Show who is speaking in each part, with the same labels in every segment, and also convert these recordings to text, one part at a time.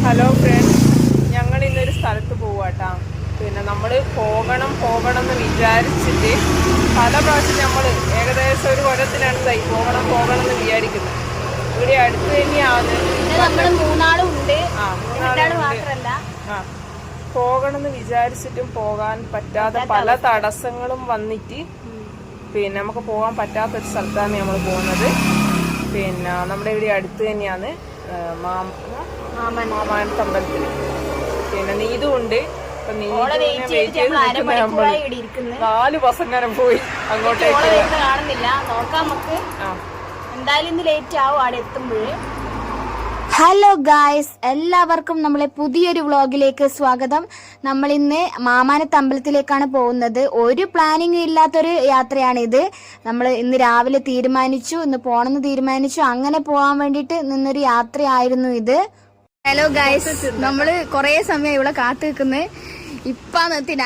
Speaker 1: Hello friends, ഞങ്ങൾ ഇന്നൊരു സ്ഥലത്ത് പോവാട്ടാ. പിന്നെ നമ്മൾ പോകണം എന്ന് വിചാരിച്ചിട്ട് പല പ്രാവശ്യം നമ്മൾ ഏകദേശം ഒരു കൊല്ലത്തിനടുത്തായി പോകണം എന്ന് വിചാരിക്കുന്നത്. ഇവിടെ അടുത്ത് തന്നെയാണ്. പോകണമെന്ന് വിചാരിച്ചിട്ടും പോകാൻ പറ്റാതെ പല തടസ്സങ്ങളും വന്നിട്ട് പിന്നെ നമുക്ക് പോകാൻ പറ്റാത്തൊരു സ്ഥലത്താണ് നമ്മൾ പോകുന്നത്. പിന്നെ നമ്മുടെ ഇവിടെ അടുത്ത് തന്നെയാണ് മാമാനത്തമ്പലത്തിൽ. പിന്നെ നീതുണ്ട്. അപ്പൊ നാല് ബസ് അങ്ങനെ പോയി അങ്ങോട്ടേക്ക്
Speaker 2: കാണുന്നില്ല. നോക്കാം നമുക്ക്. എന്തായാലും ഇന്ന് ലേറ്റ് ആവും അവിടെ എത്തുമ്പോഴേ.
Speaker 3: ഹലോ ഗായ്സ്, എല്ലാവർക്കും നമ്മളെ പുതിയൊരു വ്ളോഗിലേക്ക് സ്വാഗതം. നമ്മൾ ഇന്ന് മാമാനത്ത് അമ്പലത്തിലേക്കാണ് പോകുന്നത്. ഒരു പ്ലാനിങ് ഇല്ലാത്തൊരു യാത്രയാണിത്. നമ്മൾ ഇന്ന് രാവിലെ തീരുമാനിച്ചു, ഇന്ന് പോണെന്ന് തീരുമാനിച്ചു. അങ്ങനെ പോകാൻ വേണ്ടിയിട്ട് നിന്നൊരു യാത്രയായിരുന്നു ഇത്. ഹലോ ഗായ്സ്, നമ്മള് കൊറേ സമയം ഇവിടെ കാത്തു നിൽക്കുന്നത്. ഇപ്പാ നിർത്തിന്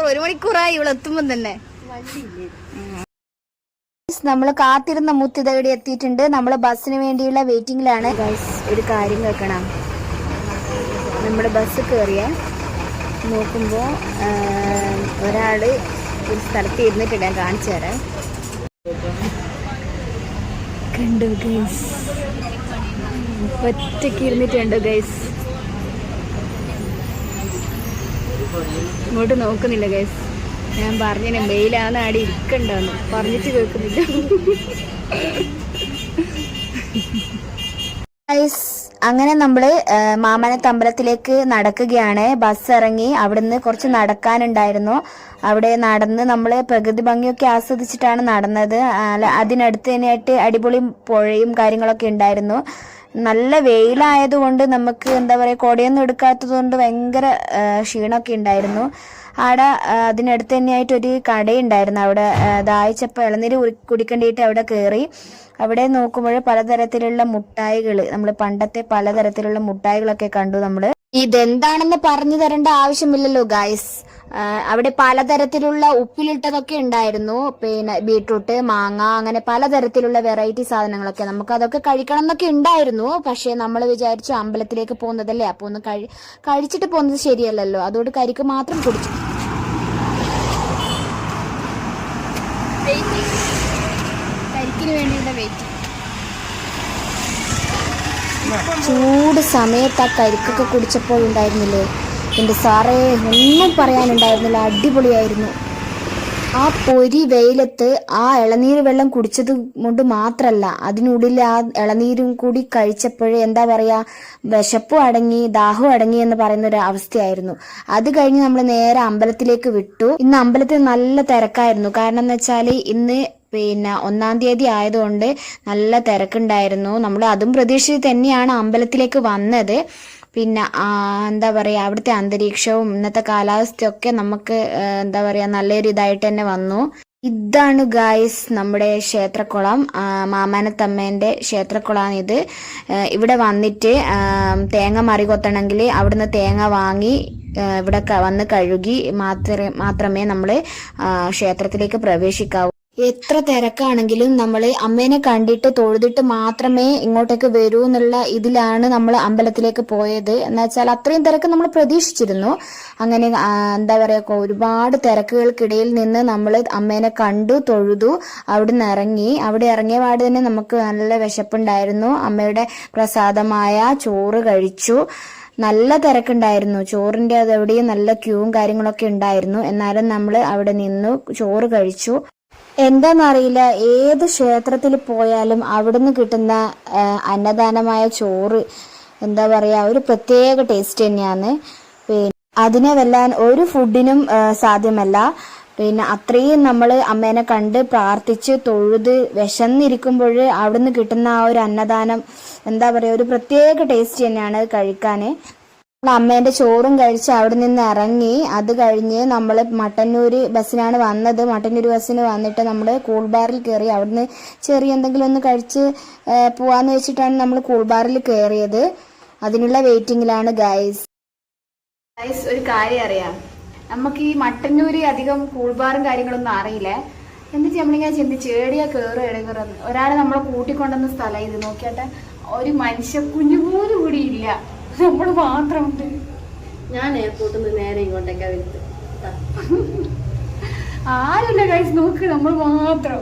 Speaker 3: ഒരു മണിക്കൂറായി ഇവിടെ എത്തുമ്പോ തന്നെ. നമ്മൾ കാത്തിരുന്ന മുത്തിത ഇവിടെ എത്തിയിട്ടുണ്ട്. നമ്മൾ ബസ്സിന് വേണ്ടിയുള്ള വെയിറ്റിംഗിലാണ്. ഗൈസ്, ഒരു കാര്യം കേൾക്കണം. നമ്മുടെ ബസ് കയറിയ നോക്കുമ്പോ ഒരാള് ഒരു സ്ഥലത്ത് ഇരുന്നിട്ടുണ്ട്. ഞാൻ കാണിച്ചു തരാം. കണ്ടു ഗൈസ്, ഒറ്റയ്ക്ക് ഇരുന്നിട്ടുണ്ട് ഗൈസ്. ഇങ്ങോട്ട് നോക്കുന്നില്ല ഗൈസ്. ഞാൻ പറഞ്ഞ മെയിലാണ് ആടെ ഇരിക്കണ്ടെന്ന് പറഞ്ഞിട്ട് കേൾക്കുന്നില്ല. അങ്ങനെ നമ്മള് മാമാനത്ത് അമ്പലത്തിലേക്ക് നടക്കുകയാണ്. ബസ് ഇറങ്ങി. അവിടുന്ന് കുറച്ച് നടക്കാനുണ്ടായിരുന്നു. അവിടെ നടന്ന് നമ്മള് പ്രകൃതി ഭംഗിയൊക്കെ ആസ്വദിച്ചിട്ടാണ് നടന്നത്. അതിനടുത്ത് തന്നെയായിട്ട് അടിപൊളി പുഴയും കാര്യങ്ങളൊക്കെ ഉണ്ടായിരുന്നു. നല്ല വെയിലായതുകൊണ്ട് നമുക്ക് എന്താ പറയുക, കൊടയൊന്നും എടുക്കാത്തത് കൊണ്ട് ഭയങ്കര ക്ഷീണമൊക്കെ ഉണ്ടായിരുന്നു. അവിടെ അതിനടുത്ത് തന്നെയായിട്ട് ഒരു കടയുണ്ടായിരുന്നു. അവിടെ ദാഹിച്ചപ്പോൾ ഇളനീര് കുടിക്കേണ്ടിയിട്ട് അവിടെ കയറി. അവിടെ നോക്കുമ്പോൾ പലതരത്തിലുള്ള മുട്ടായികൾ, നമ്മൾ പണ്ടത്തെ പലതരത്തിലുള്ള മുട്ടായികളൊക്കെ കണ്ടു. നമ്മള് ഇതെന്താണെന്ന് പറഞ്ഞു തരേണ്ട ആവശ്യമില്ലല്ലോ ഗായ്സ്. അവിടെ പലതരത്തിലുള്ള ഉപ്പിലിട്ടതൊക്കെ ഉണ്ടായിരുന്നു. പിന്നെ ബീട്രൂട്ട്, മാങ്ങ, അങ്ങനെ പലതരത്തിലുള്ള വെറൈറ്റി സാധനങ്ങളൊക്കെ. നമുക്ക് അതൊക്കെ കഴിക്കണം എന്നൊക്കെ ഉണ്ടായിരുന്നു. പക്ഷെ നമ്മൾ വിചാരിച്ചു അമ്പലത്തിലേക്ക് പോകുന്നതല്ലേ, അപ്പൊ ഒന്ന് കഴിച്ചിട്ട് പോകുന്നത് ശരിയല്ലല്ലോ. അതുകൊണ്ട് കരിക്ക് മാത്രം കുടിച്ചു. കരിക്കിന് വേണ്ടിയുള്ള വെയിറ്റ്. ചൂട് സമയത്ത് ആ കരിക്കൊക്കെ കുടിച്ചപ്പോൾ ഉണ്ടായിരുന്നില്ലേ എൻ്റെ സാറേ, ഒന്നും പറയാനുണ്ടായിരുന്നില്ല. അടിപൊളിയായിരുന്നു. ആ പൊരി വെയിലത്ത് ആ ഇളനീര് വെള്ളം കുടിച്ചത് കൊണ്ട് മാത്രല്ല, അതിനുള്ളിൽ ആ ഇളനീരും കൂടി കഴിച്ചപ്പോഴേ എന്താ പറയാ, വിശപ്പും അടങ്ങി ദാഹവും അടങ്ങി എന്ന് പറയുന്ന ഒരു അവസ്ഥയായിരുന്നു. അത് കഴിഞ്ഞ് നമ്മൾ നേരെ അമ്പലത്തിലേക്ക് വിട്ടു. ഇന്ന് അമ്പലത്തിൽ നല്ല തിരക്കായിരുന്നു. കാരണം എന്ന് വെച്ചാൽ ഇന്ന് പിന്നെ 1-ാം തീയതി ആയതുകൊണ്ട് നല്ല തിരക്കുണ്ടായിരുന്നു. നമ്മൾ അതും പ്രതീക്ഷിച്ച് തന്നെയാണ് അമ്പലത്തിലേക്ക് വന്നത്. പിന്നെ എന്താ പറയുക, അവിടുത്തെ അന്തരീക്ഷവും ഇന്നത്തെ കാലാവസ്ഥയൊക്കെ നമുക്ക് എന്താ പറയുക നല്ലൊരു ഇതായിട്ട് തന്നെ വന്നു. ഇതാണ് ഗായ്സ് നമ്മുടെ ക്ഷേത്രക്കുളം, മാമാനത്തമ്മേൻ്റെ ക്ഷേത്രക്കുളമാണിത്. ഇവിടെ വന്നിട്ട് തേങ്ങ മറികൊത്തണമെങ്കിൽ അവിടുന്ന് തേങ്ങ വാങ്ങി ഇവിടെ വന്ന് കഴുകി മാത്രമേ നമ്മൾ ക്ഷേത്രത്തിലേക്ക് പ്രവേശിക്കാവൂ. എത്ര തിരക്കാണെങ്കിലും നമ്മൾ അമ്മേനെ കണ്ടിട്ട് തൊഴുതിട്ട് മാത്രമേ ഇങ്ങോട്ടേക്ക് വരൂ എന്നുള്ള ഇതിലാണ് നമ്മൾ അമ്പലത്തിലേക്ക് പോയത്. എന്ന് വെച്ചാൽ അത്രയും തിരക്ക് നമ്മൾ പ്രതീക്ഷിച്ചിരുന്നു. അങ്ങനെ എന്താ പറയുക, ഒരുപാട് തിരക്കുകൾക്കിടയിൽ നിന്ന് നമ്മൾ അമ്മേനെ കണ്ടു, തൊഴുതു, അവിടുന്ന് ഇറങ്ങി. അവിടെ ഇറങ്ങിയ പാട് തന്നെ നമുക്ക് നല്ല വിശപ്പുണ്ടായിരുന്നു. അമ്മയുടെ പ്രസാദമായ ചോറ് കഴിച്ചു. നല്ല തിരക്കുണ്ടായിരുന്നു. ചോറിന്റെ അതെവിടെയും നല്ല ക്യൂവും കാര്യങ്ങളൊക്കെ ഉണ്ടായിരുന്നു. എന്നാലും നമ്മൾ അവിടെ നിന്നു ചോറ് കഴിച്ചു. എന്താന്നറിയില്ല, ഏത് ക്ഷേത്രത്തിൽ പോയാലും അവിടുന്ന് കിട്ടുന്ന അന്നദാനമായ ചോറ് എന്താ പറയാ, ഒരു പ്രത്യേക ടേസ്റ്റ് തന്നെയാണ്. പിന്നെ അതിനെ വെല്ലാൻ ഒരു ഫുഡിനും സാധ്യമല്ല. പിന്നെ അത്രയും നമ്മൾ അമ്മേനെ കണ്ട് പ്രാർത്ഥിച്ച് തൊഴുത് വിശന്നിരിക്കുമ്പോൾ അവിടുന്ന് കിട്ടുന്ന ആ ഒരു അന്നദാനം എന്താ പറയാ, ഒരു പ്രത്യേക ടേസ്റ്റ് തന്നെയാണ് കഴിക്കാന്. അമ്മേന്റെ ചോറും കഴിച്ച് അവിടെ നിന്ന് ഇറങ്ങി. അത് കഴിഞ്ഞ് നമ്മൾ മട്ടന്നൂര് ബസ്സിനാണ് വന്നത്. മട്ടന്നൂര് ബസ്സിന് വന്നിട്ട് നമ്മൾ കൂൾബാറിൽ കയറി. അവിടുന്ന് ചെറിയ എന്തെങ്കിലും ഒന്ന് കഴിച്ച് പോവാന്ന് വെച്ചിട്ടാണ് നമ്മൾ കൂൾബാറിൽ കയറിയത്. അതിനുള്ള വെയിറ്റിംഗിലാണ് ഗൈസ്.
Speaker 2: ഒരു കാര്യം അറിയാം, നമുക്ക് ഈ മട്ടന്നൂര് അധികം കൂൾബാറും കാര്യങ്ങളൊന്നും അറിയില്ലേ. എന്നിട്ട് നമ്മളിങ്ങനെ ചിന്തിച്ച് ഏടിയാ കയറുന്നു. ഒരാളെ നമ്മളെ കൂട്ടിക്കൊണ്ടുവന്ന സ്ഥലം ഇത്. നോക്കിയാട്ടെ, ഒരു മനുഷ്യ കുഞ്ഞു പോലും കൂടി ഇല്ല. നമ്മൾ മാത്രമുണ്ട്.
Speaker 4: ഞാൻ എയർപോർട്ടിൽ നിന്ന് നേരെ ഇങ്ങോട്ടേക്കാ വരുന്നത്.
Speaker 2: ആരുമില്ല ഗൈസ്, നോക്ക് നമ്മൾ മാത്രം.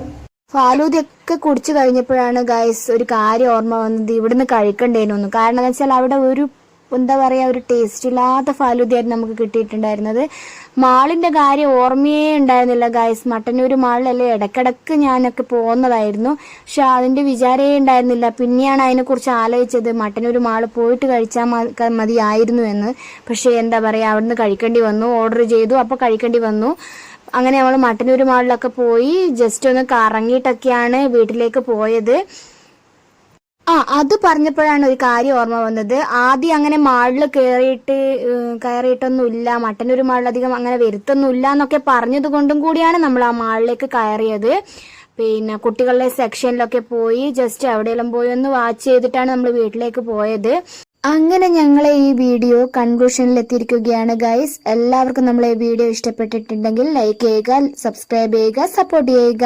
Speaker 3: ഫാലൂദയൊക്കെ കുടിച്ചു കഴിഞ്ഞപ്പോഴാണ് ഗൈസ് ഒരു കാര്യം ഓർമ്മ വന്നത്, ഇവിടുന്ന് കഴിക്കണ്ടേനൊന്നും. കാരണം എന്ന് വെച്ചാൽ അവിടെ ഒരു എന്താ പറയാ, ഒരു ടേസ്റ്റ് ഇല്ലാത്ത ഫാലൂദയായിരുന്നു നമുക്ക് കിട്ടിയിട്ടുണ്ടായിരുന്നത്. മാളിന്റെ കാര്യം ഓർമ്മയേ ഉണ്ടായിരുന്നില്ല ഗൈസ്. മട്ടന്നൂർ മാളിലല്ലേ ഇടക്കിടക്ക് ഞാനൊക്കെ പോകുന്നതായിരുന്നു, പക്ഷെ അതിന്റെ വിചാരേ ഉണ്ടായിരുന്നില്ല. പിന്നെയാണ് അതിനെക്കുറിച്ച് ആലോചിച്ചത്, മട്ടന്നൂർ മാള് പോയിട്ട് കഴിച്ചാൽ മതിയായിരുന്നു എന്ന്. പക്ഷെ എന്താ പറയാ, അവിടുന്ന് കഴിക്കേണ്ടി വന്നു. ഓർഡർ ചെയ്തു, അപ്പൊ കഴിക്കേണ്ടി വന്നു. അങ്ങനെ നമ്മൾ മട്ടന്നൂർ മാളിലൊക്കെ പോയി ജസ്റ്റ് ഒന്ന് കറങ്ങിയിട്ടൊക്കെയാണ് വീട്ടിലേക്ക് പോയത്. അത് പറഞ്ഞപ്പോഴാണ് ഒരു കാര്യം ഓർമ്മ വന്നത്. ആദ്യം അങ്ങനെ മാളിൽ കയറിയിട്ടൊന്നുമില്ല, മട്ടന്നൂർ മാളിലധികം അങ്ങനെ വരുത്തൊന്നുമില്ല എന്നൊക്കെ പറഞ്ഞത് കൊണ്ടും കൂടിയാണ് നമ്മൾ ആ മാളിലേക്ക് കയറിയത്. പിന്നെ കുട്ടികളുടെ സെക്ഷനിലൊക്കെ പോയി ജസ്റ്റ് എവിടെയെല്ലാം പോയി ഒന്ന് വാച്ച് ചെയ്തിട്ടാണ് നമ്മൾ വീട്ടിലേക്ക് പോയത്. അങ്ങനെ ഞങ്ങളെ ഈ വീഡിയോ കൺക്ലൂഷനിൽ എത്തിയിരിക്കുകയാണ് ഗൈസ്. എല്ലാവർക്കും നമ്മളെ ഈ വീഡിയോ ഇഷ്ടപ്പെട്ടിട്ടുണ്ടെങ്കിൽ ലൈക്ക് ചെയ്യുക, സബ്സ്ക്രൈബ് ചെയ്യുക, സപ്പോർട്ട് ചെയ്യുക.